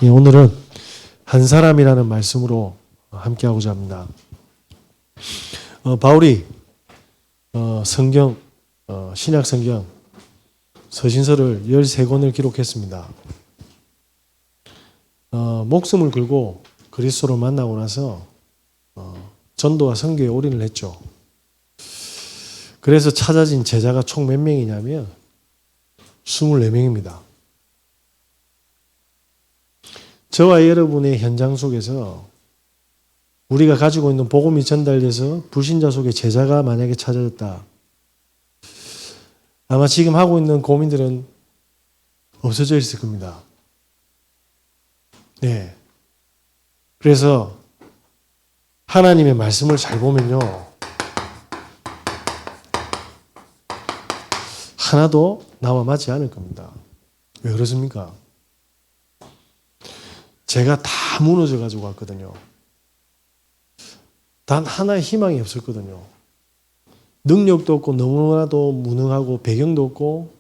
예, 오늘은 한 사람이라는 말씀으로 함께하고자 합니다. 바울이 성경, 신약 성경 서신서를 13권을 기록했습니다. 목숨을 걸고 그리스도를 만나고 나서 전도와 선교에 올인을 했죠. 그래서 찾아진 제자가 총 몇 명이냐면 24명입니다. 저와 여러분의 현장 속에서 우리가 가지고 있는 복음이 전달돼서 불신자 속에 제자가 만약에 찾아졌다. 아마 지금 하고 있는 고민들은 없어져 있을 겁니다. 네. 그래서 하나님의 말씀을 잘 보면요. 하나도 나와 맞지 않을 겁니다. 왜 그렇습니까? 제가 다 무너져 가지고 왔거든요. 단 하나의 희망이 없었거든요. 능력도 없고 너무나도 무능하고 배경도 없고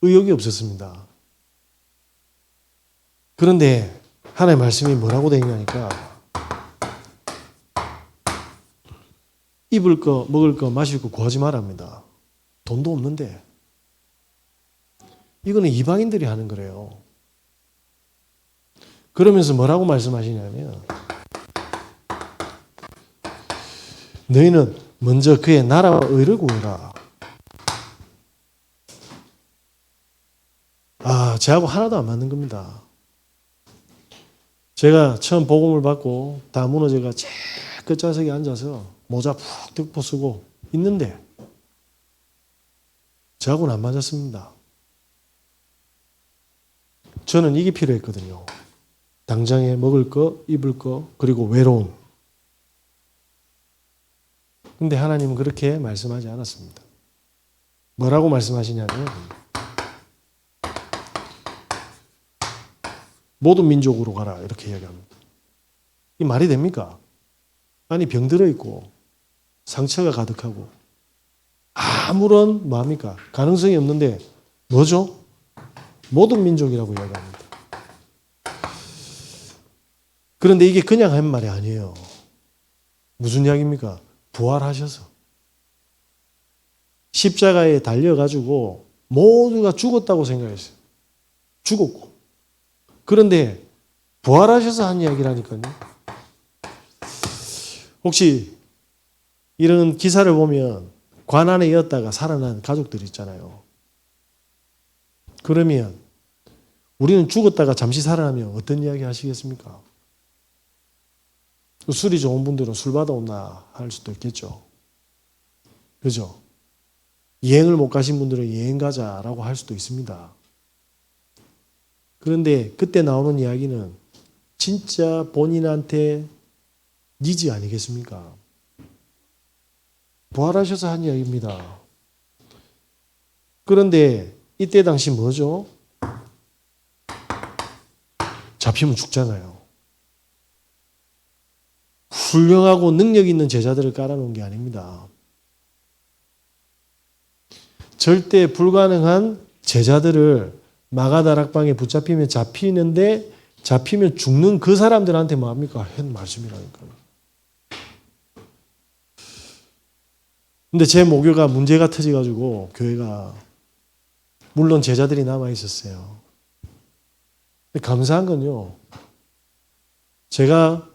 의욕이 없었습니다. 그런데 하나님의 말씀이 뭐라고 되어 있냐니까 입을 거, 먹을 거, 마실 거 구하지 말랍니다. 돈도 없는데. 이거는 이방인들이 하는 거래요. 그러면서 뭐라고 말씀하시냐면 너희는 먼저 그의 나라와 의를 구해라. 저하고 하나도 안 맞는 겁니다. 제가 처음 복음을 받고 다 무너져가 제일 끝좌석에 앉아서 모자 푹 덮고 쓰고 있는데 저하고는 안 맞았습니다. 저는 이게 필요했거든요. 당장에 먹을 거, 입을 거, 그리고 외로움. 근데 하나님은 그렇게 말씀하지 않았습니다. 뭐라고 말씀하시냐면 모든 민족으로 가라 이렇게 이야기합니다. 이 말이 됩니까? 아니 병들어 있고 상처가 가득하고 아무런 뭐합니까? 가능성이 없는데 뭐죠? 모든 민족이라고 이야기합니다. 그런데 이게 그냥 한 말이 아니에요. 무슨 이야기입니까? 부활하셔서 십자가에 달려가지고 모두가 죽었다고 생각했어요. 죽었고. 그런데 부활하셔서 한 이야기라니까요. 혹시 이런 기사를 보면 관 안에 있다가 살아난 가족들 있잖아요. 그러면 우리는 죽었다가 잠시 살아나면 어떤 이야기 하시겠습니까? 술이 좋은 분들은 술 받아온다 할 수도 있겠죠. 그죠? 여행을 못 가신 분들은 여행 가자라고 할 수도 있습니다. 그런데 그때 나오는 이야기는 진짜 본인한테 니즈 아니겠습니까? 부활하셔서 한 이야기입니다. 그런데 이때 당시 뭐죠? 잡히면 죽잖아요. 훌륭하고 능력 있는 제자들을 깔아놓은 게 아닙니다. 절대 불가능한 제자들을 마가다락방에 붙잡히면 잡히는데 잡히면 죽는 그 사람들한테 뭐합니까? 한 말씀이라니까요. 근데 제 모교가 문제가 터져가지고 교회가 물론 제자들이 남아 있었어요. 근데 감사한 건요. 제가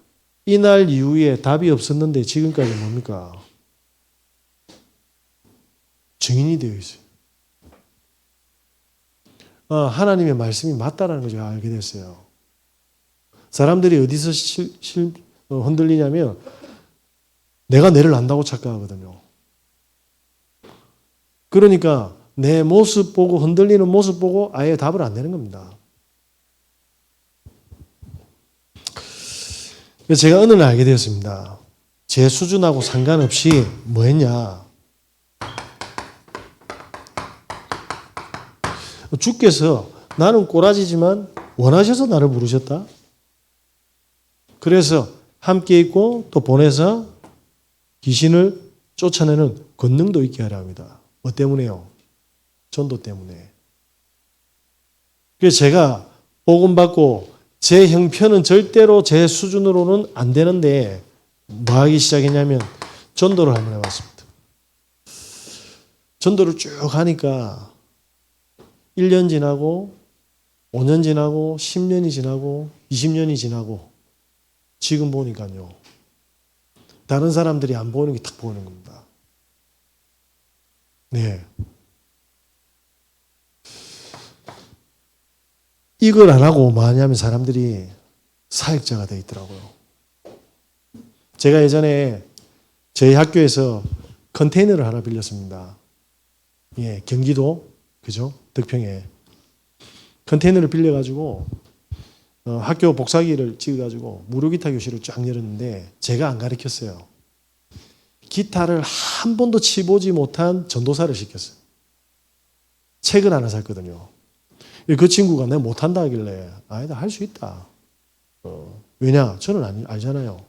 이날 이후에 답이 없었는데 지금까지 뭡니까? 증인이 되어 있어요. 하나님의 말씀이 맞다라는 걸 제가 알게 됐어요. 사람들이 어디서 흔들리냐면 내가 내를 안다고 착각하거든요. 그러니까 내 모습 보고 흔들리는 모습 보고 아예 답을 안 내는 겁니다. 그래서 제가 어느 날 알게 되었습니다. 제 수준하고 상관없이 뭐 했냐. 주께서 나는 꼬라지지만 원하셔서 나를 부르셨다. 그래서 함께 있고 또 보내서 귀신을 쫓아내는 권능도 있게 하려 합니다. 뭐 때문에요? 전도 때문에. 그래서 제가 복음 받고 제 형편은 절대로 제 수준으로는 안 되는데 뭐 하기 시작했냐면 전도를 한번 해봤습니다. 전도를 쭉 하니까 1년 지나고 5년 지나고 10년이 지나고 20년이 지나고 지금 보니까요. 다른 사람들이 안 보이는 게 딱 보이는 겁니다. 네. 이걸 안 하고 뭐 하냐면 사람들이 사역자가 돼 있더라고요. 제가 예전에 저희 학교에서 컨테이너를 하나 빌렸습니다. 예, 경기도, 그죠? 덕평에. 컨테이너를 빌려가지고, 학교 복사기를 찍어가지고 무료 기타 교실을 쫙 열었는데 제가 안 가르쳤어요. 기타를 한 번도 치보지 못한 전도사를 시켰어요. 책을 하나 샀거든요. 그 친구가 내가 못한다 하길래 아니다, 할 수 있다. 왜냐? 저는 알잖아요.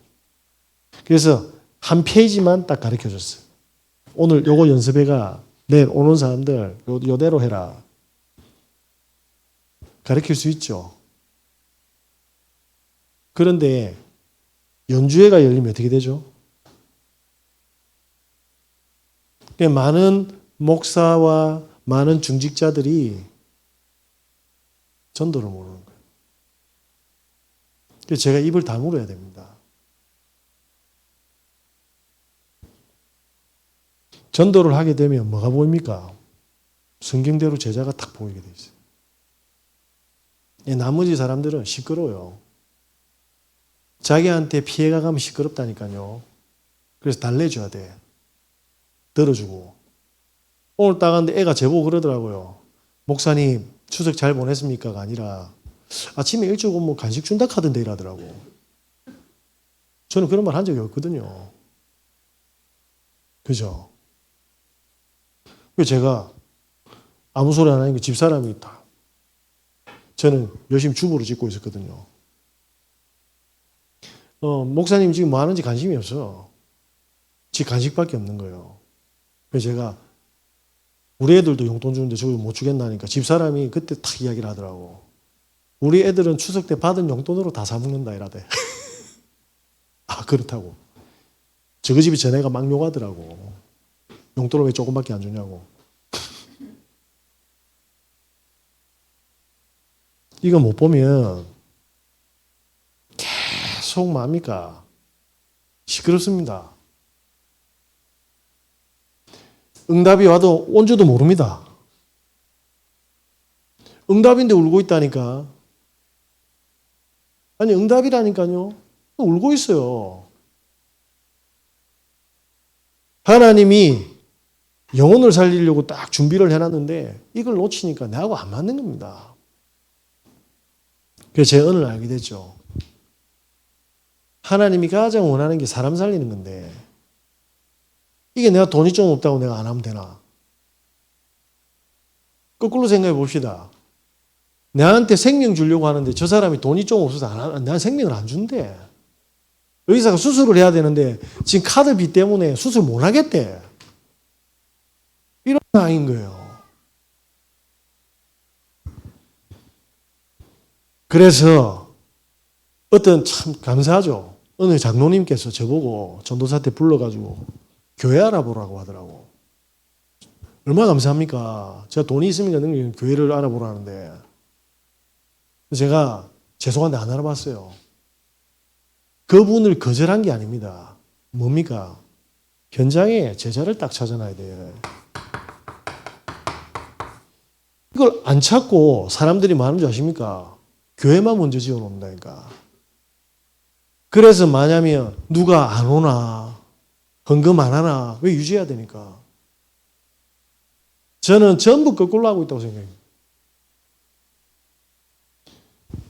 그래서 한 페이지만 딱 가르쳐줬어요. 오늘 요거 연습해가 내일 오는 사람들 요대로 해라. 가르칠 수 있죠. 그런데 연주회가 열리면 어떻게 되죠? 많은 목사와 많은 중직자들이 전도를 모르는 거예요. 그래서 제가 입을 다물어야 됩니다. 전도를 하게 되면 뭐가 보입니까? 성경대로 제자가 딱 보이게 돼 있어요. 나머지 사람들은 시끄러워요. 자기한테 피해가 가면 시끄럽다니까요. 그래서 달래줘야 돼. 들어주고. 오늘 딱 왔는데 애가 제보고 그러더라고요. 목사님 추석 잘 보냈습니까가 아니라 아침에 일찍 오면 간식 준다 카던데 이러더라고. 저는 그런 말 한 적이 없거든요. 그죠? 제가 아무 소리 안 하니까 집사람이 다 저는 열심히 주부를 짓고 있었거든요. 목사님 지금 뭐 하는지 관심이 없어. 지 간식밖에 없는 거예요. 그래서 제가 우리 애들도 용돈 주는데 저걸 못 주겠나니까 집사람이 그때 탁 이야기를 하더라고. 우리 애들은 추석 때 받은 용돈으로 다 사먹는다 이라대. 아, 그렇다고. 저그 집이 전애가 막 욕하더라고. 용돈을 왜 조금밖에 안 주냐고. 이거 못 보면 계속 뭡니까? 시끄럽습니다. 응답이 와도 온 줄도 모릅니다. 응답인데 울고 있다니까. 아니, 응답이라니까요. 울고 있어요. 하나님이 영혼을 살리려고 딱 준비를 해놨는데 이걸 놓치니까 나하고 안 맞는 겁니다. 그래서 제가 오늘 알게 됐죠. 하나님이 가장 원하는 게 사람 살리는 건데 이게 내가 돈이 좀 없다고 내가 안 하면 되나? 거꾸로 생각해 봅시다. 나한테 생명 주려고 하는데 저 사람이 돈이 좀 없어서 나한테 생명을 안 준대. 의사가 수술을 해야 되는데 지금 카드비 때문에 수술 못 하겠대. 이런 상황인 거예요. 그래서 어떤 참 감사하죠. 어느 장로님께서 저보고 전도사 때 불러가지고 교회 알아보라고 하더라고. 얼마나 감사합니까? 제가 돈이 있으니까 교회를 알아보라는데 제가 죄송한데 안 알아봤어요. 그분을 거절한 게 아닙니다. 뭡니까? 현장에 제자를 딱 찾아놔야 돼요. 이걸 안 찾고 사람들이 많은 줄 아십니까? 교회만 먼저 지어놓는다니까. 그래서 뭐냐면 누가 안 오나 헌금 안 하나 왜 유지해야 되니까. 저는 전부 거꾸로 하고 있다고 생각해요.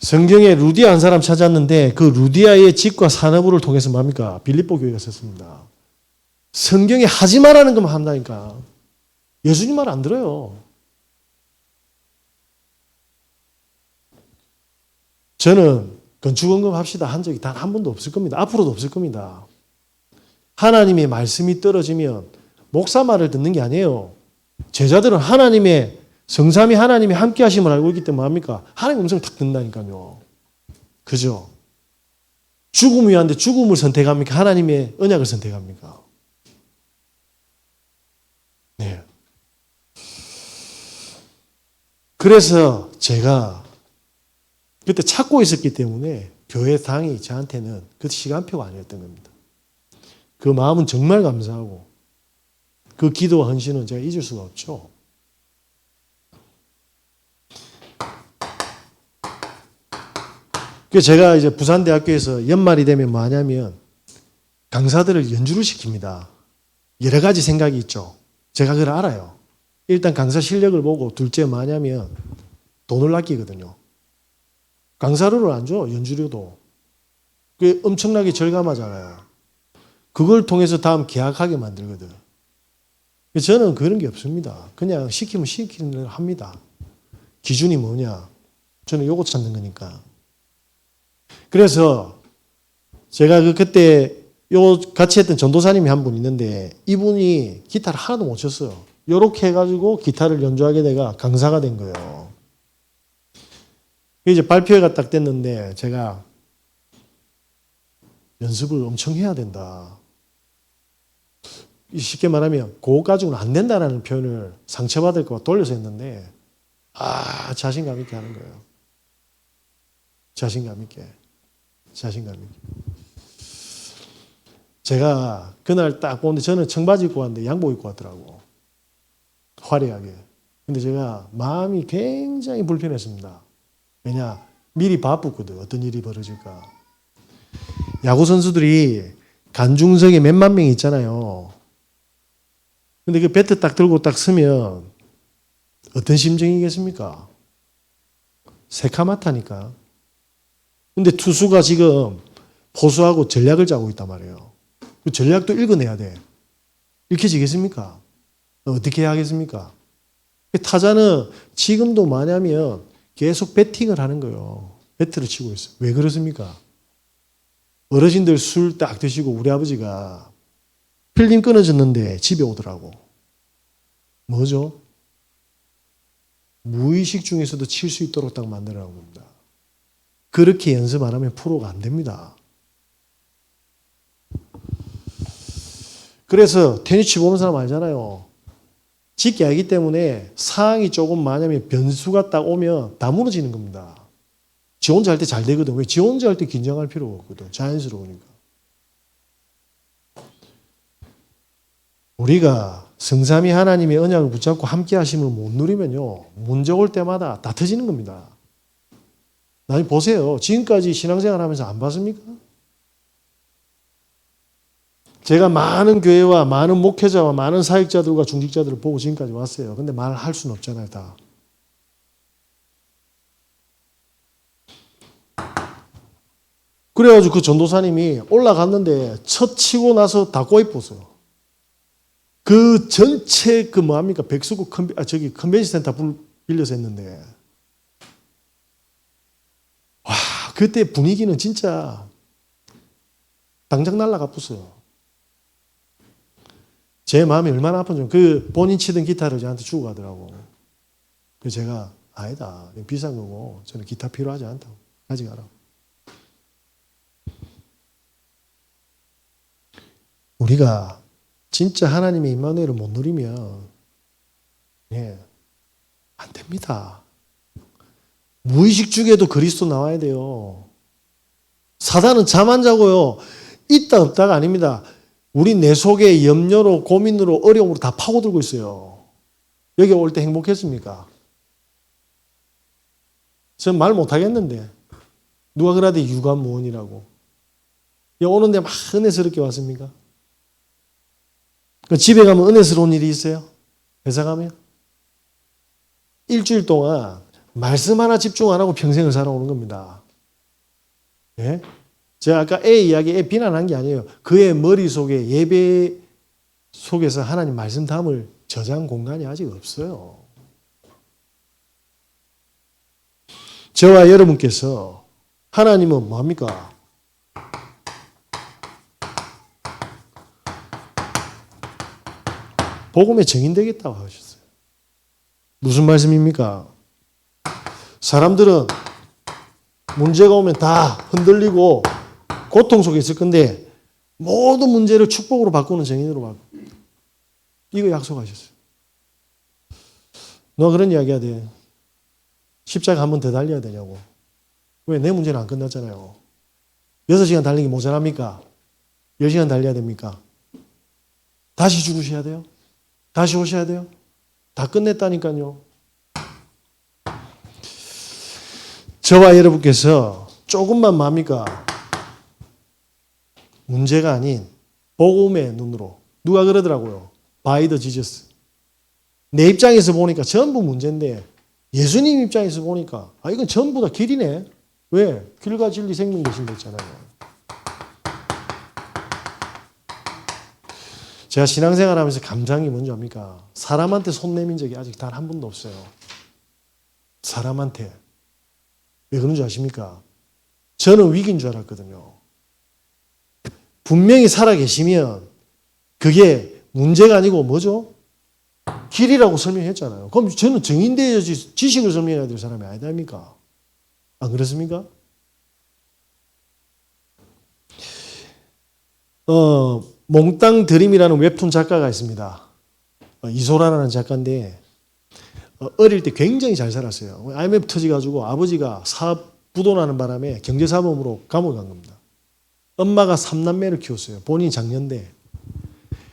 성경에 루디아 한 사람 찾았는데 그 루디아의 집과 산업을 통해서 뭡니까? 빌립보 교회가 썼습니다. 성경에 하지 말라는 것만 한다니까. 예수님 말 안 들어요. 저는 건축원금 합시다 한 적이 단 한 번도 없을 겁니다. 앞으로도 없을 겁니다. 하나님의 말씀이 떨어지면 목사 말을 듣는 게 아니에요. 제자들은 하나님의 성삼위 하나님이 함께 하심을 알고 있기 때문에 뭐합니까? 하나님 음성을 탁 듣는다니까요. 그죠? 죽음이 왔는데 죽음을 선택합니까? 하나님의 언약을 선택합니까? 네. 그래서 제가 그때 찾고 있었기 때문에 교회 당이 저한테는 그 시간표가 아니었던 겁니다. 그 마음은 정말 감사하고 그 기도와 헌신은 제가 잊을 수가 없죠. 그래서 제가 이제 부산대학교에서 연말이 되면 뭐 하냐면 강사들을 연주를 시킵니다. 여러 가지 생각이 있죠. 제가 그걸 알아요. 일단 강사 실력을 보고 둘째 뭐 하냐면 돈을 아끼거든요. 강사료를 안 줘, 연주료도. 그게 엄청나게 절감하잖아요. 그걸 통해서 다음 계약하게 만들거든. 저는 그런 게 없습니다. 그냥 시키면 시키는 대로 합니다. 기준이 뭐냐? 저는 요거 찾는 거니까. 그래서 제가 그때 같이 했던 전도사님이 한 분 있는데 이분이 기타를 하나도 못 쳤어요. 요렇게 해가지고 기타를 연주하게 내가 강사가 된 거예요. 이제 발표회가 딱 됐는데 제가 연습을 엄청 해야 된다. 쉽게 말하면 그거 가지고는 안 된다라는 표현을 상처받을까 봐 돌려서 했는데 자신감 있게 하는 거예요. 자신감 있게. 제가 그날 딱 보는데 저는 청바지 입고 왔는데 양복 입고 왔더라고. 화려하게. 근데 제가 마음이 굉장히 불편했습니다. 왜냐? 미리 바쁘거든. 어떤 일이 벌어질까. 야구 선수들이 관중석에 몇만 명이 있잖아요. 근데 그 배트 딱 들고 딱 서면 어떤 심정이겠습니까? 새카맣다니까. 근데 투수가 지금 포수하고 전략을 짜고 있단 말이에요. 그 전략도 읽어내야 돼. 읽혀지겠습니까? 어떻게 해야 하겠습니까? 타자는 지금도 뭐냐면 계속 배팅을 하는 거예요. 배트를 치고 있어요. 왜 그렇습니까? 어르신들 술 딱 드시고 우리 아버지가 필름 끊어졌는데 집에 오더라고. 뭐죠? 무의식 중에서도 칠 수 있도록 딱 만들어놓은 겁니다. 그렇게 연습 안 하면 프로가 안 됩니다. 그래서 테니스 보는 사람 알잖아요. 짙게 알기 때문에 상황이 조금 만약에 변수가 딱 오면 다 무너지는 겁니다. 지 혼자 할 때 잘 되거든. 왜? 지 혼자 할 때 긴장할 필요가 없거든. 자연스러우니까. 우리가 성삼위 하나님의 언약을 붙잡고 함께 하심을 못 누리면요. 문제 올 때마다 다 터지는 겁니다. 나중에 보세요. 지금까지 신앙생활 하면서 안 봤습니까? 제가 많은 교회와 많은 목회자와 많은 사역자들과 중직자들을 보고 지금까지 왔어요. 근데 말할 수는 없잖아요, 다. 그래가지고 그 전도사님이 올라갔는데 첫 치고 나서 다 꼬입었어요. 그 전체 그 뭐합니까? 백수구 컨벤션 센터 빌려서 했는데 와, 그때 분위기는 진짜 당장 날아가 pus어요. 제 마음이 얼마나 아픈지 그 본인 치던 기타를 저한테 주고 가더라고. 그래서 제가 아니다. 비싼 거고 저는 기타 필요하지 않다고. 가져가라. 우리가 진짜 하나님의 임마누엘을 못 누리면 안 됩니다. 무의식 중에도 그리스도 나와야 돼요. 사단은 잠 안 자고요. 있다 없다가 아닙니다. 우리 내 속에 염려로 고민으로 어려움으로 다 파고들고 있어요. 여기 올 때 행복했습니까? 전 말 못하겠는데 누가 그러대 유관무원이라고. 오는데 막 은혜스럽게 왔습니까? 집에 가면 은혜스러운 일이 있어요? 회사 가면? 일주일 동안 말씀 하나 집중 안 하고 평생을 살아오는 겁니다. 예? 제가 아까 애 이야기, 애 비난한 게 아니에요. 그의 머릿속에 예배 속에서 하나님 말씀 담을 저장 공간이 아직 없어요. 저와 여러분께서 하나님은 뭐합니까? 복음의 증인 되겠다고 하셨어요. 무슨 말씀입니까? 사람들은 문제가 오면 다 흔들리고 고통 속에 있을 건데 모든 문제를 축복으로 바꾸는 정인으로 바꿔. 이거 약속하셨어요. 너 그런 이야기 해야 돼. 십자가 한 번 더 달려야 되냐고. 왜? 내 문제는 안 끝났잖아요. 6시간 달리기 모자랍니까? 10시간 달려야 됩니까? 다시 죽으셔야 돼요? 다시 오셔야 돼요? 다 끝냈다니까요. 저와 여러분께서 조금만 뭡니까? 문제가 아닌 복음의 눈으로. 누가 그러더라고요. By the Jesus. 내 입장에서 보니까 전부 문제인데 예수님 입장에서 보니까 이건 전부 다 길이네. 왜? 길과 진리 생명 되신 거 있잖아요. 제가 신앙생활하면서 감장이 뭔지 압니까? 사람한테 손 내민 적이 아직 단 한 번도 없어요. 사람한테. 왜 그런 줄 아십니까? 저는 위기인 줄 알았거든요. 분명히 살아계시면 그게 문제가 아니고 뭐죠? 길이라고 설명했잖아요. 그럼 저는 정인되어야지 지식을 설명해야 될 사람이 아니다입니까? 안 그렇습니까? 몽땅 드림이라는 웹툰 작가가 있습니다. 이소라라는 작가인데 어릴 때 굉장히 잘 살았어요. IMF 터져가지고 아버지가 사업 부도나는 바람에 경제사범으로 감옥에 간 겁니다. 엄마가 3남매를 키웠어요. 본인이 장년대.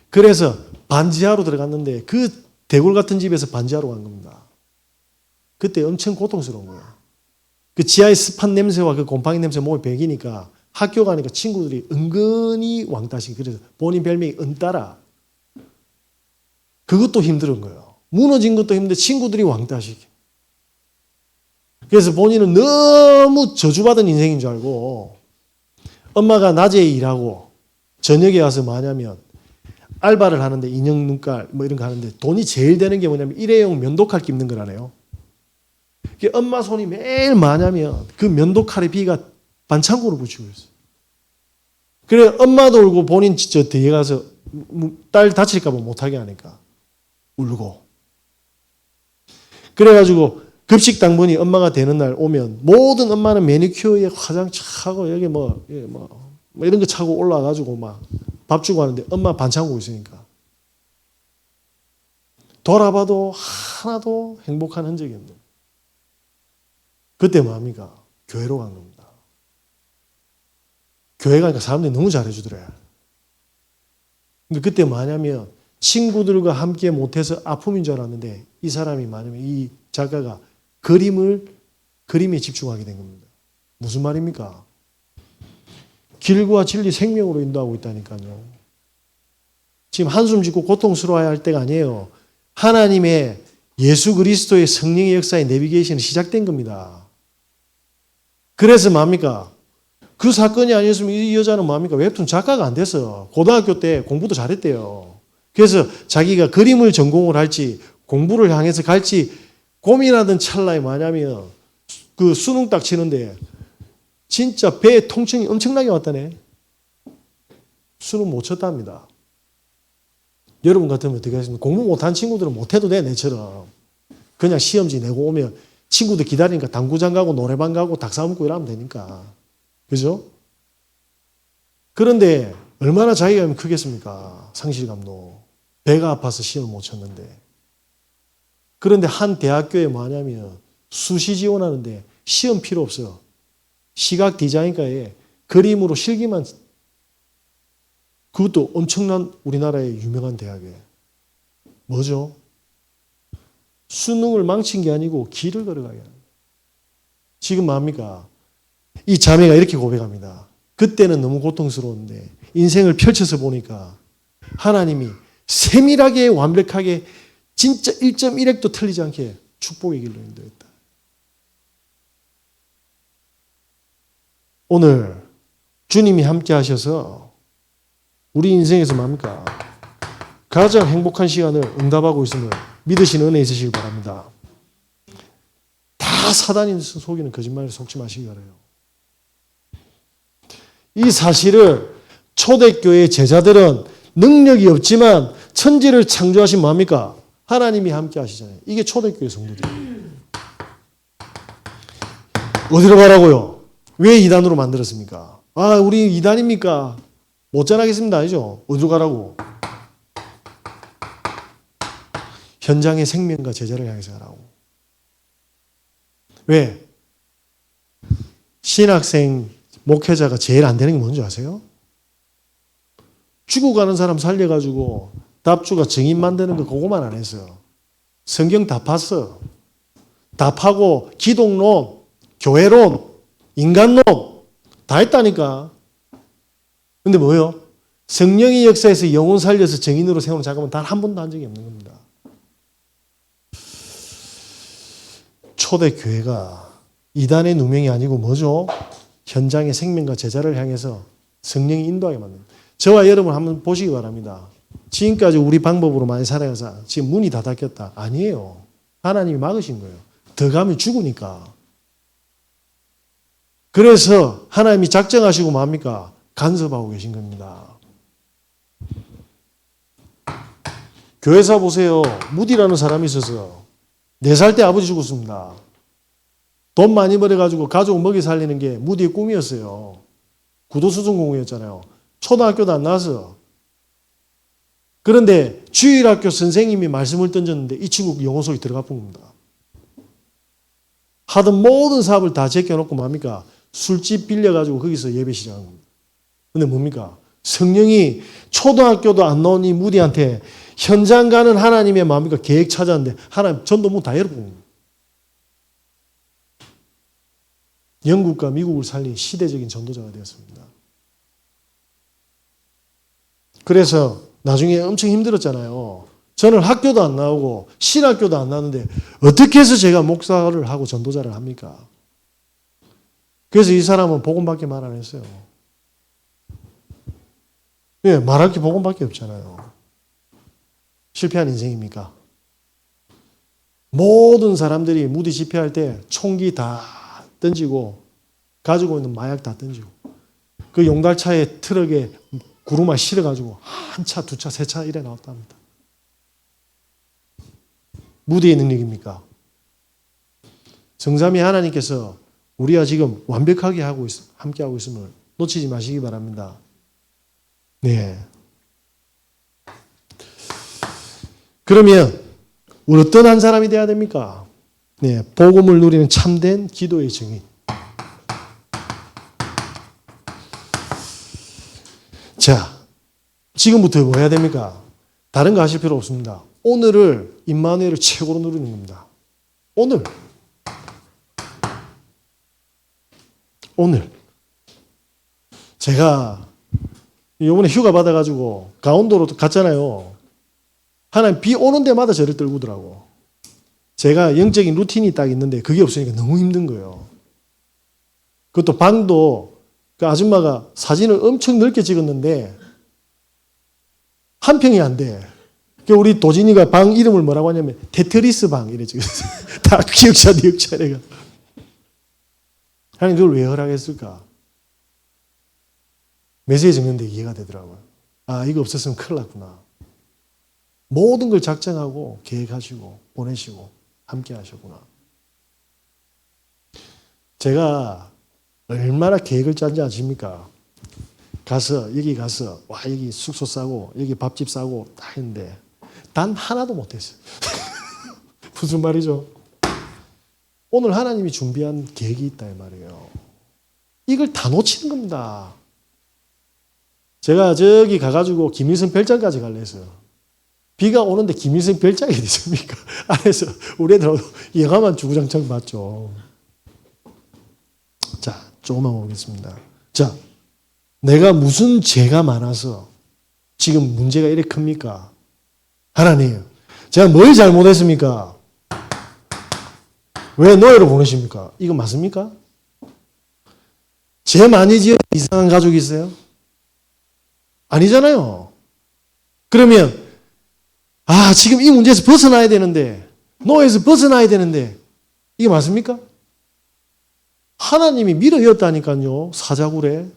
그래서 반지하로 들어갔는데 그 대골 같은 집에서 반지하로 간 겁니다. 그때 엄청 고통스러운 거예요. 그 지하의 습한 냄새와 그 곰팡이 냄새 몸에 배기니까 학교 가니까 친구들이 은근히 왕따시. 그래서 본인 별명이 은따라. 그것도 힘든 거예요. 무너진 것도 힘든데 친구들이 왕따시게. 그래서 본인은 너무 저주받은 인생인 줄 알고 엄마가 낮에 일하고 저녁에 와서 뭐냐면 알바를 하는데 인형 눈깔 뭐 이런 거 하는데 돈이 제일 되는 게 뭐냐면 일회용 면도칼 깁는 거라네요. 엄마 손이 매일 뭐냐면 그 면도칼의 비가 반창고로 붙이고 있어요. 그래 엄마도 울고 본인 저 뒤에 가서 딸 다칠까 봐 못하게 하니까 울고. 그래가지고 급식 당번이 엄마가 되는 날 오면 모든 엄마는 매니큐어에 화장 차고 여기 뭐 이런 거 차고 올라가가지고 막 밥 주고 하는데 엄마 반창고 있으니까 돌아봐도 하나도 행복한 흔적이 없는. 그때 뭐합니까? 교회로 간 겁니다. 교회 가니까 사람들이 너무 잘해주더래. 근데 그때 뭐냐면 친구들과 함께 못해서 아픔인 줄 알았는데 이 사람이 뭐냐면 이 작가가 그림에 집중하게 된 겁니다. 무슨 말입니까? 길과 진리 생명으로 인도하고 있다니까요. 지금 한숨 짓고 고통스러워야 할 때가 아니에요. 하나님의 예수 그리스도의 성령의 역사의 내비게이션이 시작된 겁니다. 그래서 뭡니까? 그 사건이 아니었으면 이 여자는 뭡니까? 웹툰 작가가 안 됐어. 고등학교 때 공부도 잘했대요. 그래서 자기가 그림을 전공을 할지 공부를 향해서 갈지 고민하던 찰나에 뭐냐면 그 수능 딱 치는데 진짜 배에 통증이 엄청나게 왔다네. 수능 못 쳤답니다. 여러분 같으면 어떻게 하십니까? 공부 못한 친구들은 못해도 돼, 내처럼. 그냥 시험지 내고 오면 친구들 기다리니까 당구장 가고 노래방 가고 닭 사먹고 이러면 되니까. 그죠? 그런데 얼마나 자기감이 크겠습니까? 상실감도. 배가 아파서 시험을 못 쳤는데. 그런데 한 대학교에 뭐냐면 수시 지원하는데 시험 필요 없어요. 시각 디자인과에 그림으로 실기만. 그것도 엄청난 우리나라의 유명한 대학이에요. 뭐죠? 수능을 망친 게 아니고 길을 걸어가게 합니다. 지금 뭡니까? 이 자매가 이렇게 고백합니다. 그때는 너무 고통스러웠는데 인생을 펼쳐서 보니까 하나님이 세밀하게 완벽하게 진짜 1.1획도 틀리지 않게 축복의 길로 인도했다. 오늘 주님이 함께 하셔서 우리 인생에서 뭡니까? 가장 행복한 시간을 응답하고 있음을 믿으시는 은혜 있으시길 바랍니다. 다 사단이 속이는 거짓말에 속지 마시기 바라요. 이 사실을 초대교회 제자들은 능력이 없지만 천지를 창조하신 뭡니까? 하나님이 함께 하시잖아요. 이게 초대교회 성도들이에요. 어디로 가라고요? 왜 이단으로 만들었습니까? 아, 우리 이단입니까? 못 전하겠습니다. 아니죠? 어디로 가라고? 현장의 생명과 제자를 향해서 가라고. 왜? 신학생, 목회자가 제일 안 되는 게 뭔지 아세요? 죽어가는 사람 살려가지고 답주가 증인 만드는 거 그거만 안 했어요. 성경 다 팠어. 다 파고 기독론, 교회론, 인간론 다 했다니까. 근데 뭐예요? 성령의 역사에서 영혼 살려서 증인으로 세우는 작업은 단 한 번도 한 적이 없는 겁니다. 초대교회가 이단의 누명이 아니고 뭐죠? 현장의 생명과 제자를 향해서 성령이 인도하게 만듭니다. 저와 여러분 한번 보시기 바랍니다. 지금까지 우리 방법으로 많이 살아가서 지금 문이 다 닫혔다. 아니에요. 하나님이 막으신 거예요. 더 가면 죽으니까. 그래서 하나님이 작정하시고 뭡니까? 간섭하고 계신 겁니다. 교회사 보세요. 무디라는 사람이 있어서 4살 때 아버지 죽었습니다. 돈 많이 벌어가지고 가족 먹이 살리는 게 무디의 꿈이었어요. 구도수준공무였잖아요. 초등학교도 안 나와서. 그런데 주일학교 선생님이 말씀을 던졌는데 이 친구 영어 속에 들어가 본 겁니다. 하던 모든 사업을 다 제껴놓고 뭡니까? 술집 빌려가지고 거기서 예배 시작한 겁니다. 근데 뭡니까? 성령이 초등학교도 안 나온 이 무디한테 현장 가는 하나님의 뭡니까? 계획 찾았는데 하나님 전도문 다 열어본 겁니다. 영국과 미국을 살린 시대적인 전도자가 되었습니다. 그래서 나중에 엄청 힘들었잖아요. 저는 학교도 안 나오고 신학교도 안 나왔는데 어떻게 해서 제가 목사를 하고 전도자를 합니까? 그래서 이 사람은 복음밖에 말 안 했어요. 왜? 말할 게 복음밖에 없잖아요. 실패한 인생입니까? 모든 사람들이 무디 집회할 때 총기 다 던지고 가지고 있는 마약 다 던지고 그 용달차에 트럭에 구루마 실어가지고 한 차, 두 차, 세 차 이래 나왔답니다. 무디의 능력입니까? 성삼위 하나님께서 우리가 지금 완벽하게 함께하고 있음을 놓치지 마시기 바랍니다. 네. 그러면 어떤 한 사람이 돼야 됩니까? 네, 복음을 누리는 참된 기도의 증인. 자, 지금부터 뭐 해야 됩니까? 다른 거 하실 필요 없습니다. 오늘을 임마누엘을 최고로 누리는 겁니다. 오늘. 제가 이번에 휴가 받아가지고 강원도로 갔잖아요. 하나님 비 오는 데마다 저를 떨구더라고. 제가 영적인 루틴이 딱 있는데 그게 없으니까 너무 힘든 거예요. 그것도 방도 그 아줌마가 사진을 엄청 넓게 찍었는데 한 평이 안 돼. 우리 도진이가 방 이름을 뭐라고 하냐면 테트리스 방 이래 찍었어요. 다 기억차, 내가. 하나님 그걸 왜 허락했을까? 메시지 적는데 이해가 되더라고요. 아, 이거 없었으면 큰일 났구나. 모든 걸 작정하고 계획하시고 보내시고 함께 하셨구나. 제가 얼마나 계획을 짠지 아십니까? 여기 가서 와 여기 숙소 싸고 여기 밥집 싸고 다 했는데 단 하나도 못했어요. 무슨 말이죠? 오늘 하나님이 준비한 계획이 있다 이 말이에요. 이걸 다 놓치는 겁니다. 제가 저기 가가지고 김일성 별장까지 갈래 했어요. 비가 오는데 김일성 별장이 되십니까? 안에서 우리 애들하고 영화만 주구장창 봤죠. 자, 조금만 보겠습니다. 자, 내가 무슨 죄가 많아서 지금 문제가 이렇게 큽니까? 하나님, 제가 뭘 잘못했습니까? 왜 노예로 보내십니까? 이거 맞습니까? 죄 많이 지어 이상한 가족이 있어요? 아니잖아요. 그러면 지금 이 문제에서 벗어나야 되는데 노예에서 벗어나야 되는데 이게 맞습니까? 하나님이 밀어였다니까요. 사자굴에.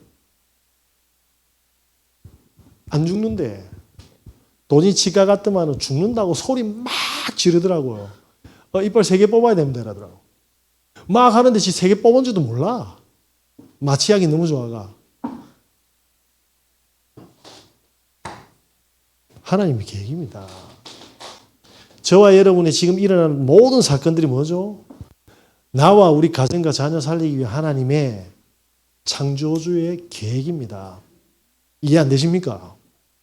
안 죽는데 돈이 지가 같더만은 죽는다고 소리 막 지르더라고요. 이빨 3개 뽑아야 됩니다. 이러더라고. 막 하는데 지 3개 뽑은 줄도 몰라. 마취하기 너무 좋아가. 하나님의 계획입니다. 저와 여러분의 지금 일어나는 모든 사건들이 뭐죠? 나와 우리 가정과 자녀 살리기 위한 하나님의 창조주의 계획입니다. 이해 안 되십니까?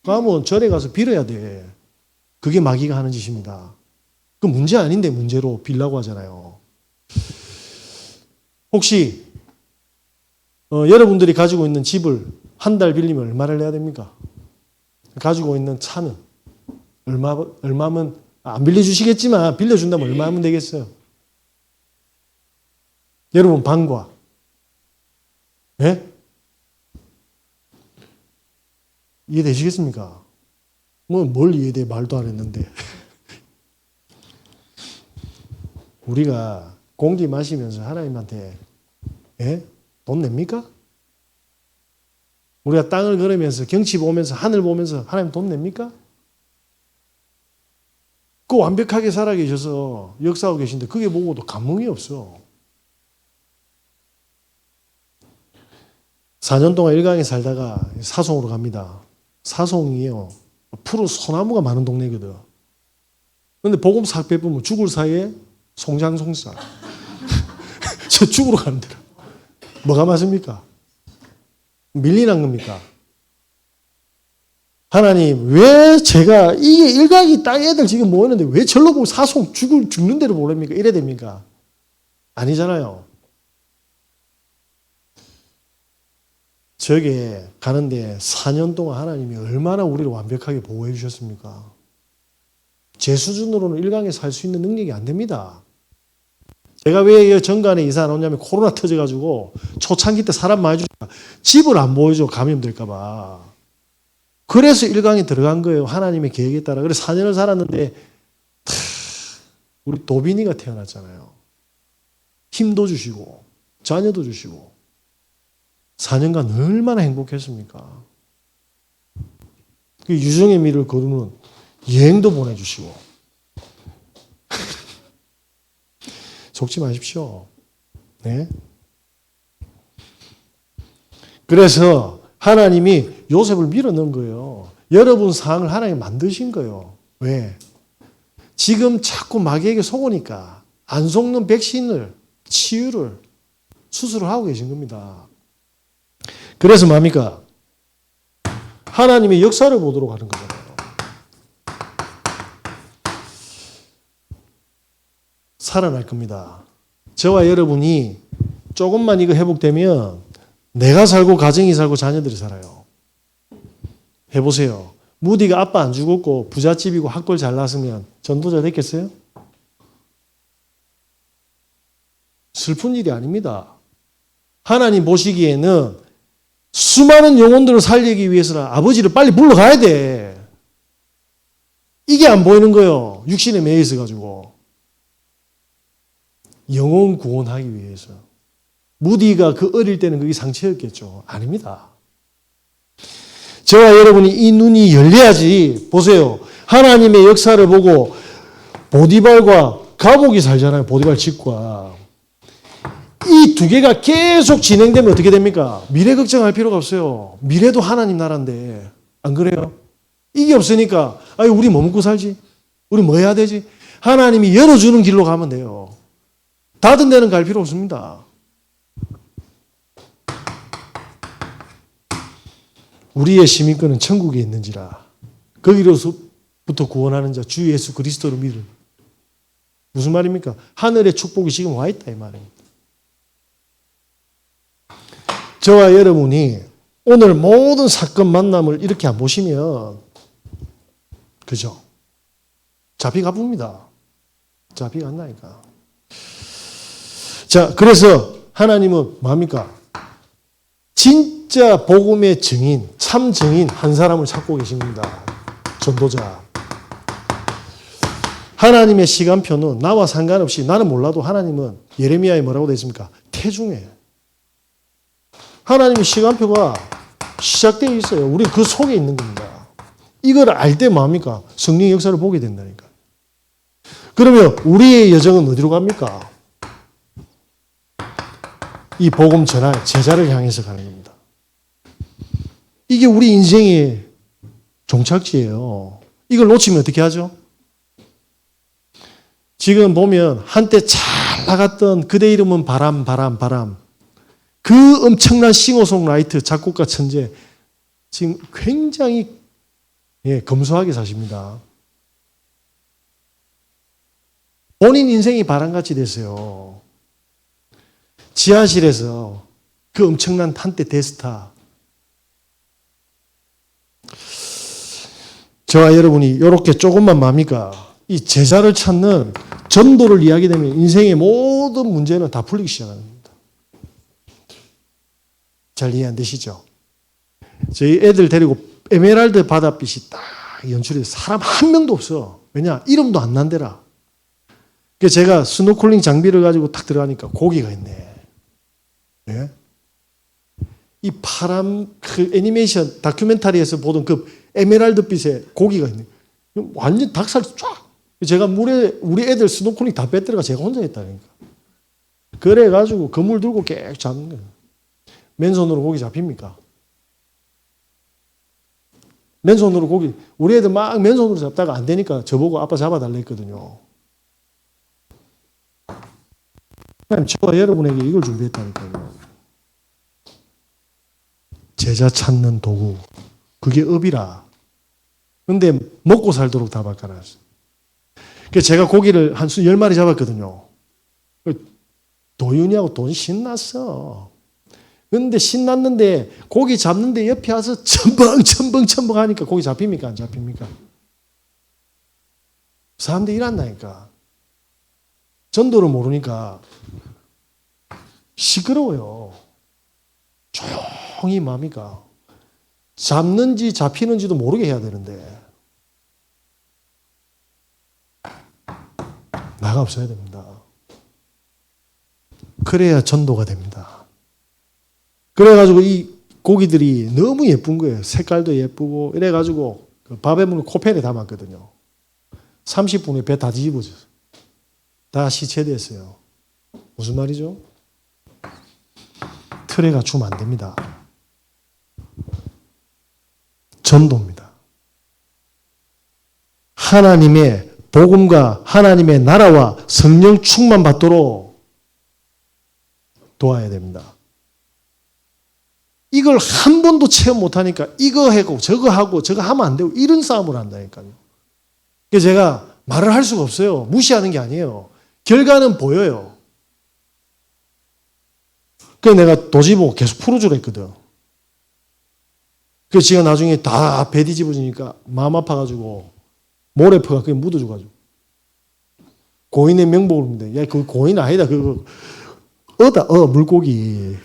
그러면 절에 가서 빌어야 돼. 그게 마귀가 하는 짓입니다. 그 문제 아닌데 문제로 빌라고 하잖아요. 혹시 여러분들이 가지고 있는 집을 한 달 빌리면 얼마를 내야 됩니까? 가지고 있는 차는 얼마면 안 빌려주시겠지만 빌려준다면 얼마면 되겠어요? 여러분 방과 예? 이해되시겠습니까? 뭘 이해돼? 말도 안 했는데. 우리가 공기 마시면서 하나님한테 예? 돈 냅니까? 우리가 땅을 걸으면서 경치 보면서 하늘 보면서 하나님 돈 냅니까? 그 완벽하게 살아계셔서 역사하고 계신데 그게 보고도 감흥이 없어. 4년 동안 일강에 살다가 사송으로 갑니다. 사송이요. 푸른 소나무가 많은 동네거든. 근데 복음 싹 베푸면 죽을 사이에 송장송사. 저 죽으러 가는 데라. 뭐가 맞습니까? 밀리난 겁니까? 하나님, 왜 제가, 이게 일각이 땅 애들 지금 모였는데 왜 절로 보고 사송 죽는 대로 보냅니까? 이래 됩니까? 아니잖아요. 저게 가는데 4년 동안 하나님이 얼마나 우리를 완벽하게 보호해 주셨습니까? 제 수준으로는 일강에 살 수 있는 능력이 안 됩니다. 제가 왜 정관에 이사 나오냐면 코로나 터져가지고 초창기 때 사람 많이 주니까 집을 안 보여줘. 감염될까봐. 그래서 일강에 들어간 거예요. 하나님의 계획에 따라. 그래서 4년을 살았는데 우리 도빈이가 태어났잖아요. 힘도 주시고 자녀도 주시고 4년간 얼마나 행복했습니까? 그 유정의 미를 거두는 여행도 보내주시고 속지 마십시오. 네? 그래서 하나님이 요셉을 밀어넣은 거예요. 여러분 상을 하나님이 만드신 거예요. 왜? 지금 자꾸 마귀에게 속으니까 안 속는 백신을 치유를 수술을 하고 계신 겁니다. 그래서 뭡니까? 하나님의 역사를 보도록 하는 거잖아요. 살아날 겁니다. 저와 여러분이 조금만 이거 회복되면 내가 살고 가정이 살고 자녀들이 살아요. 해보세요. 무디가 아빠 안 죽었고 부잣집이고 학벌 잘 나왔으면 전도자 됐겠어요? 슬픈 일이 아닙니다. 하나님 보시기에는 수많은 영혼들을 살리기 위해서는 아버지를 빨리 불러가야 돼. 이게 안 보이는 거예요. 육신에 매여 있어가지고. 영혼 구원하기 위해서. 무디가 그 어릴 때는 그게 상처였겠죠. 아닙니다. 저와 여러분이 이 눈이 열려야지. 보세요. 하나님의 역사를 보고 보디발과 가복이 살잖아요. 보디발 집과. 이 두 개가 계속 진행되면 어떻게 됩니까? 미래 걱정할 필요가 없어요. 미래도 하나님 나라인데. 안 그래요? 이게 없으니까 아니 우리 뭐 먹고 살지? 우리 뭐 해야 되지? 하나님이 열어주는 길로 가면 돼요. 닫은 데는 갈 필요 없습니다. 우리의 시민권은 천국에 있는지라 거기로부터 구원하는 자 주 예수 그리스도를 믿을. 무슨 말입니까? 하늘의 축복이 지금 와 있다 이 말입니다. 저와 여러분이 오늘 모든 사건 만남을 이렇게 안 보시면 그죠? 잡히 가봅니다. 잡히 간다니까. 자, 그래서 하나님은 뭡니까? 진짜 복음의 증인, 참 증인 한 사람을 찾고 계신 겁니다. 전도자. 하나님의 시간표는 나와 상관없이 나는 몰라도 하나님은 예레미야에 뭐라고 되어 있습니까? 태중에. 하나님의 시간표가 시작되어 있어요. 우리 그 속에 있는 겁니다. 이걸 알 때 뭡니까? 성령의 역사를 보게 된다니까. 그러면 우리의 여정은 어디로 갑니까? 이 복음 전할 제자를 향해서 가는 겁니다. 이게 우리 인생의 종착지예요. 이걸 놓치면 어떻게 하죠? 지금 보면 한때 잘 나갔던 그대 이름은 바람. 그 엄청난 싱어송라이트 작곡가 천재 지금 굉장히 검소하게 사십니다. 본인 인생이 바람같이 됐어요. 지하실에서 그 엄청난 한때 대스타. 저와 여러분이 이렇게 조금만 맘이가 이 제자를 찾는 전도를 이야기되면 인생의 모든 문제는 다 풀리기 시작합니다. 잘 이해 안 되시죠? 저희 애들 데리고 에메랄드 바닷빛이 딱 연출이 돼서 사람 한 명도 없어. 왜냐? 이름도 안 난데라. 그래서 제가 스노클링 장비를 가지고 딱 들어가니까 고기가 있네. 네? 이 파란 그 애니메이션 다큐멘터리에서 보던 그 에메랄드 빛에 고기가 있네. 완전 닭살 쫙. 제가 우리 애들 스노클링 다 뺐더라가 제가 혼자 했다니까. 그래가지고 그물 들고 계속 잡는 거예요. 맨손으로 고기 잡힙니까? 맨손으로 고기, 우리 애들 막 맨손으로 잡다가 안 되니까 저보고 아빠 잡아달라 했거든요. 저와 여러분에게 이걸 준비했다니까요. 제자 찾는 도구. 그게 업이라. 근데 먹고 살도록 다 바꿔놨어요. 그래서 제가 고기를 한 10마리 잡았거든요. 도윤이하고 돈 신났어. 근데 신났는데 고기 잡는데 옆에 와서 첨벙 하니까 고기 잡힙니까? 안 잡힙니까? 사람들이 일한다니까. 전도를 모르니까 시끄러워요. 조용히 맘이가. 잡는지 잡히는지도 모르게 해야 되는데 나가 없어야 됩니다. 그래야 전도가 됩니다. 그래가지고 이 고기들이 너무 예쁜 거예요. 색깔도 예쁘고 이래가지고 그 밥에 먹는 코펠에 담았거든요. 30분 후에 배 다 뒤집어졌어요. 다 시체됐어요. 무슨 말이죠? 틀에 갖추면 안 됩니다. 전도입니다. 하나님의 복음과 하나님의 나라와 성령 충만 받도록 도와야 됩니다. 이걸 한 번도 체험 못하니까 이거 하고 저거 하면 안 되고 이런 싸움을 한다니까요. 그래서 제가 말을 할 수가 없어요. 무시하는 게 아니에요. 결과는 보여요. 그래서 내가 도지보 계속 풀어주라 했거든. 그래서 지가 나중에 다 배 뒤집어지니까 마음 아파가지고 모래퍼가 그게 묻어줘가지고 고인의 명복을 묻는데 야, 그 고인 아니다. 그거 물고기.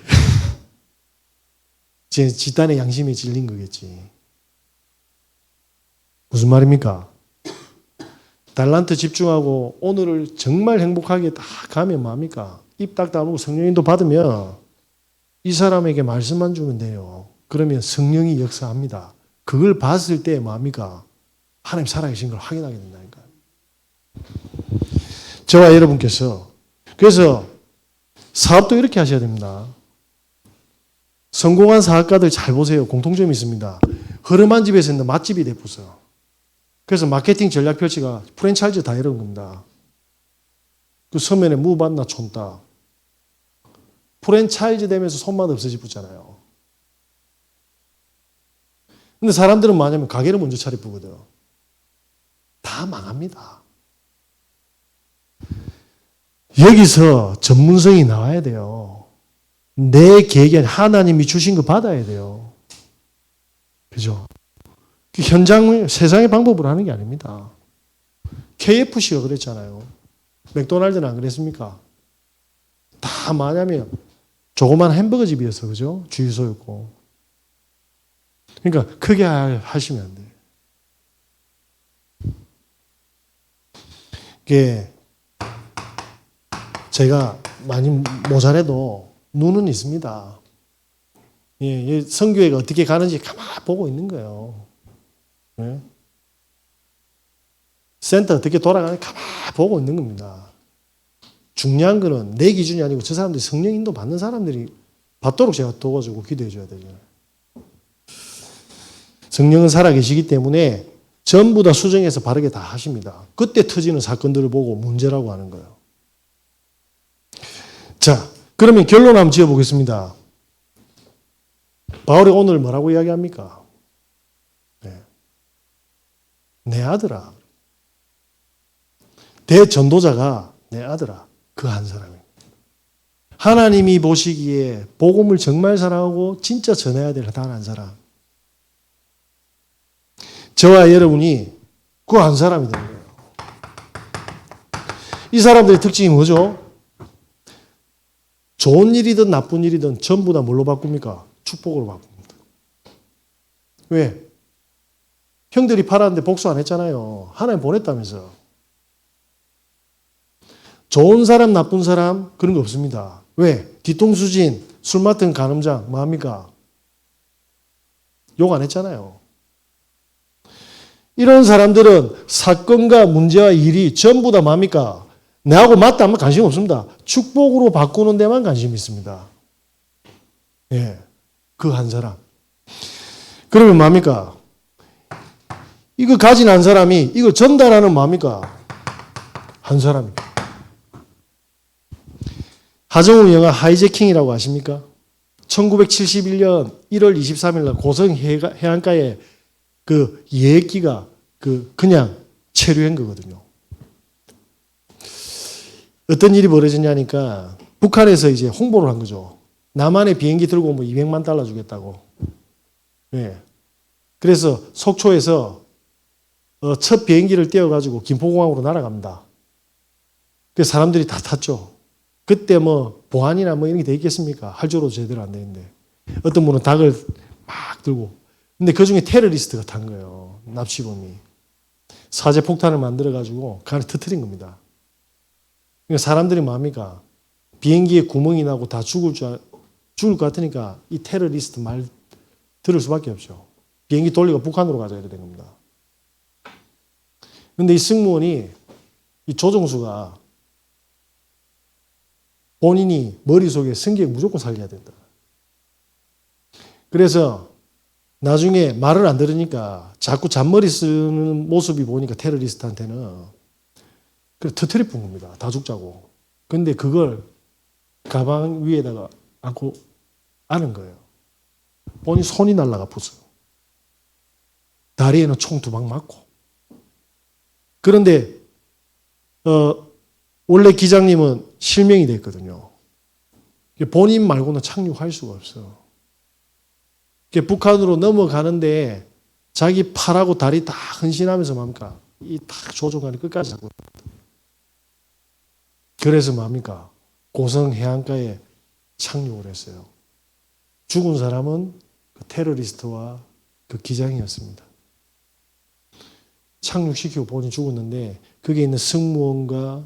제 집단의 양심에 질린 거겠지. 무슨 말입니까? 달란트 집중하고 오늘을 정말 행복하게 다 가면 뭐합니까? 입 딱 다물고 성령님도 받으면 이 사람에게 말씀만 주면 돼요. 그러면 성령이 역사합니다. 그걸 봤을 때 뭐합니까? 하나님 살아계신 걸 확인하게 된다니까요. 저와 여러분께서 그래서 사업도 이렇게 하셔야 됩니다. 성공한 사업가들 잘 보세요. 공통점이 있습니다. 허름한 집에서 있는 맛집이 돼부서. 그래서 마케팅 전략 펼치가 프랜차이즈 다 이런 겁니다. 그 서면에 무반나 촌다. 프랜차이즈 되면서 손맛 없어지잖아요. 근데 사람들은 뭐냐면 가게를 먼저 차려보거든. 다 망합니다. 여기서 전문성이 나와야 돼요. 내 계획이 아니라 하나님이 주신 거 받아야 돼요. 그죠? 현장, 세상의 방법으로 하는 게 아닙니다. KFC가 그랬잖아요. 맥도날드는 안 그랬습니까? 다 뭐냐면 조그만 햄버거 집이었어. 그죠? 주유소였고. 그러니까 크게 하시면 안 돼요. 이게 제가 많이 모자라도 눈은 있습니다. 예, 선교회가 어떻게 가는지 가만히 보고 있는 거예요. 예? 센터 어떻게 돌아가는지 가만히 보고 있는 겁니다. 중요한 거는 내 기준이 아니고 저 사람들이 성령 인도 받는 사람들이 받도록 제가 도와주고 기도해 줘야 되잖아요. 성령은 살아계시기 때문에 전부 다 수정해서 바르게 다 하십니다. 그때 터지는 사건들을 보고 문제라고 하는 거예요. 자, 그러면 결론 한번 지어보겠습니다. 바울이 오늘 뭐라고 이야기합니까? 네. 내 아들아. 대전도자가 내 아들아. 그 한 사람입니다. 하나님이 보시기에 복음을 정말 사랑하고 진짜 전해야 될 단 한 사람. 저와 여러분이 그 한 사람이 되는 거예요. 이 사람들의 특징이 뭐죠? 좋은 일이든 나쁜 일이든 전부 다 뭘로 바꿉니까? 축복으로 바꿉니다. 왜? 형들이 팔았는데 복수 안 했잖아요. 하나님 보냈다면서. 좋은 사람, 나쁜 사람 그런 거 없습니다. 왜? 뒤통수진, 술 맡은 간음장 뭐합니까? 욕 안 했잖아요. 이런 사람들은 사건과 문제와 일이 전부 다 뭡니까? 내하고 맞다 하면 관심 없습니다. 축복으로 바꾸는 데만 관심이 있습니다. 예, 그 한 사람. 그러면 뭡니까? 이거 가진 한 사람이 이거 전달하는 뭡니까? 한 사람입니다. 하정우 영화 하이제킹이라고 아십니까? 1971년 1월 23일 날 고성 해안가에 그 예기가 그냥 체류한 거거든요. 어떤 일이 벌어졌냐니까 북한에서 이제 홍보를 한 거죠. 남한에 비행기 들고 뭐 200만 달러 주겠다고. 네. 그래서 속초에서 첫 비행기를 떼어가지고 김포공항으로 날아갑니다. 그래서 사람들이 다 탔죠. 그때 뭐 보안이나 뭐 이런 게 돼 있겠습니까? 할조로 제대로 안 돼 있는데. 어떤 분은 닭을 막 들고. 근데 그 중에 테러리스트가 탄 거예요. 납치범이. 사제 폭탄을 만들어가지고 그 안에 터뜨린 겁니다. 그러니까 사람들이 뭡니까? 비행기에 구멍이 나고 다 죽을 것 같으니까 이 테러리스트 말 들을 수밖에 없죠. 비행기 돌리고 북한으로 가자 이렇게 된 겁니다. 그런데 이 승무원이 이 조종수가 본인이 머릿속에 승객 무조건 살려야 된다. 그래서 나중에 말을 안 들으니까 자꾸 잔머리 쓰는 모습이 보니까 테러리스트한테는 그래서 터뜨려 본 겁니다. 다 죽자고. 근데 그걸 가방 위에다가 안고 안은 거예요. 본인 손이 날라가 부서요. 다리에는 총 2방 맞고. 그런데 원래 기장님은 실명이 됐거든요. 본인 말고는 착륙할 수가 없어요. 북한으로 넘어가는데 자기 팔하고 다리 다 헌신하면서 뭡니까? 이 딱 조종관이 끝까지 잡고. 그래서 뭡니까? 고성 해안가에 착륙을 했어요. 죽은 사람은 그 테러리스트와 그 기장이었습니다. 착륙시키고 본인이 죽었는데 거기에 있는 승무원과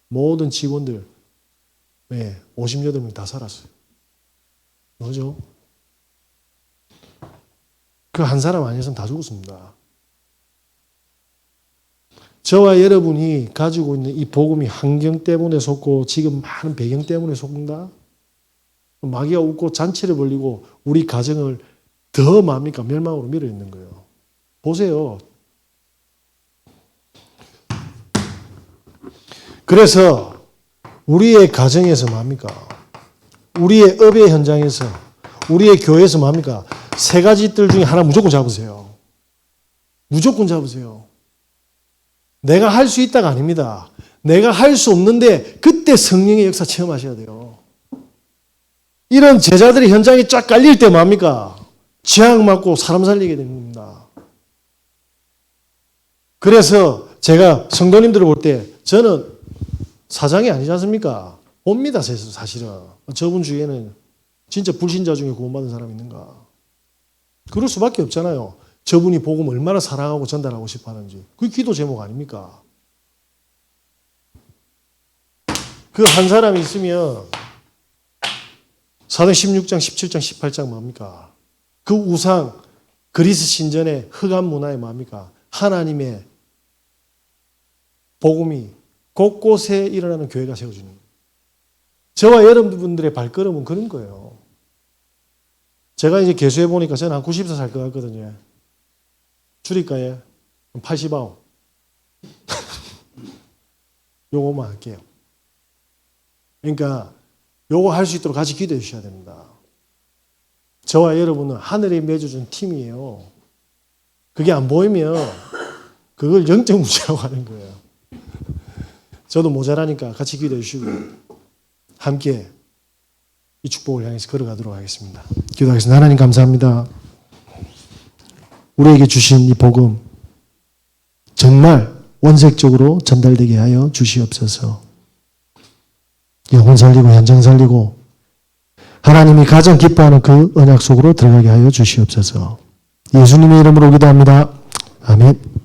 모든 직원들 58명 다 살았어요. 뭐죠? 그 한 사람 아니었으면 다 죽었습니다. 저와 여러분이 가지고 있는 이 복음이 환경 때문에 속고 지금 많은 배경 때문에 속는다? 마귀가 웃고 잔치를 벌리고 우리 가정을 더 뭡니까? 멸망으로 밀어 있는 거예요. 보세요. 그래서 우리의 가정에서 뭡니까? 우리의 업의 현장에서 우리의 교회에서 뭡니까? 3가지 뜰 중에 하나 무조건 잡으세요. 무조건 잡으세요. 내가 할 수 있다가 아닙니다. 내가 할 수 없는데 그때 성령의 역사 체험하셔야 돼요. 이런 제자들의 현장이 쫙 깔릴 때 뭡니까? 재앙 맞고 사람 살리게 되는 겁니다. 그래서 제가 성도님들을 볼 때 저는 사장이 아니지 않습니까? 봅니다, 사실은. 저분 주위에는 진짜 불신자 중에 구원받은 사람이 있는가? 그럴 수밖에 없잖아요. 저분이 복음 얼마나 사랑하고 전달하고 싶어 하는지. 그게 기도 제목 아닙니까? 그 한 사람이 있으면 사도행 16장, 17장, 18장 뭡니까? 그 우상, 그리스 신전의 흑암 문화에 뭡니까? 하나님의 복음이 곳곳에 일어나는 교회가 세워지는 거예요. 저와 여러분들의 발걸음은 그런 거예요. 제가 이제 개수해 보니까 저는 한 90살 살 것 같거든요. 줄일까요? 89. 요거만 할게요. 그러니까 요거 할 수 있도록 같이 기도해 주셔야 됩니다. 저와 여러분은 하늘이 맺어준 팀이에요. 그게 안 보이면 그걸 영적 문제라고 하는 거예요. 저도 모자라니까 같이 기도해 주시고 함께 이 축복을 향해서 걸어가도록 하겠습니다. 기도하겠습니다. 하나님 감사합니다. 우리에게 주신 이 복음 정말 원색적으로 전달되게 하여 주시옵소서. 영혼 살리고 현장 살리고 하나님이 가장 기뻐하는 그 언약 속으로 들어가게 하여 주시옵소서. 예수님의 이름으로 기도합니다. 아멘.